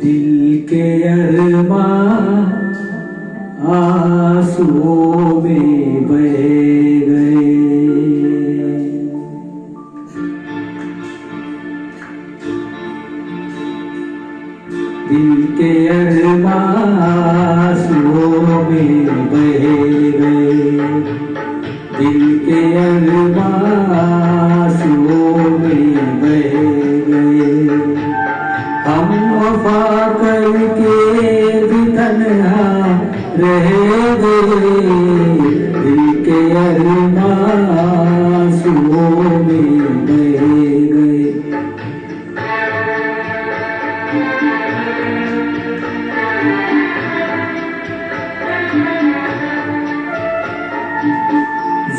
दिल के अरमां आंसुओं में बह गए। दिल के अरमां आंसुओं में बह गए। दिल के अरमां आंसुओं में बह गए। हम वफा करके भी तन्हा रह गए। दिल के अरमां आंसुओं में बह गए।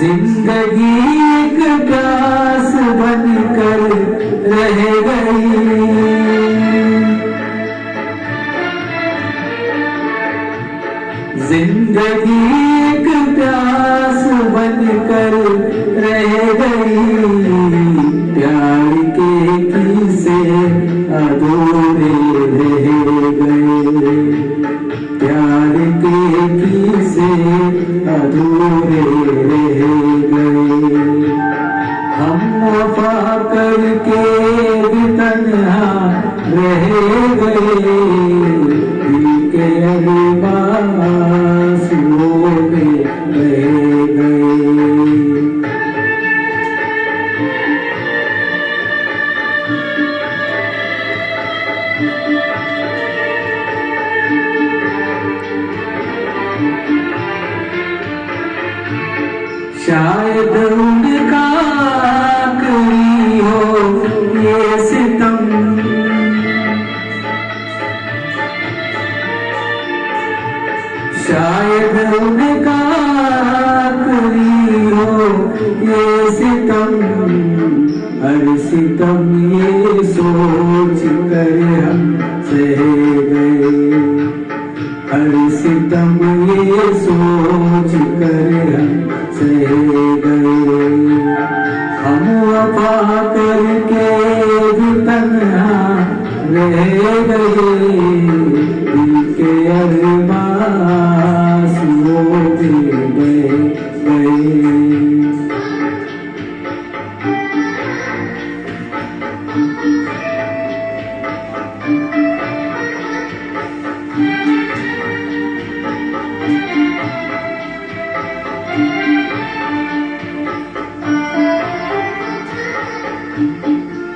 जिंदगी एक प्यास बनकर रह गई। जिंदगी एक प्यास बनकर रह गई। प्यार के किस्से अधूरे रह गए। प्यार के किस्से अधूरे रह गए। हम वफा करके भी तन्हा रह गए। दिल के अरमां आंसुओं में बह गए। शायद उनका आखिरी हो ये सितम। शायद उनका आखिरी हो ये सितम। हर सितम ये सोच कर हम सह गए। हर सितम ये सोच कर हम सह गए। हम वफा करके भी तन्हा रह गए। दिल के अरमां आंसुओं में बह गए।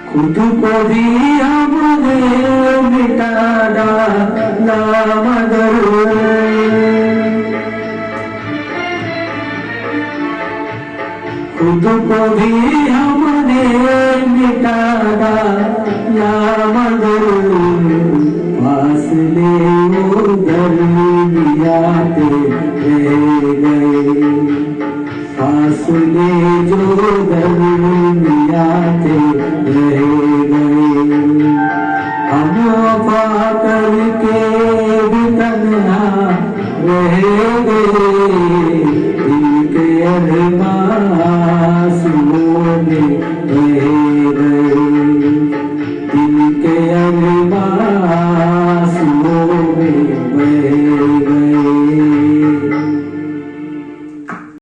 खुद को भी हमने मिटा डाला मगर खुद को भी हमने मिटा डाला मगर फासले उधर मिलाते रह गए। फासले जो दर मिलाते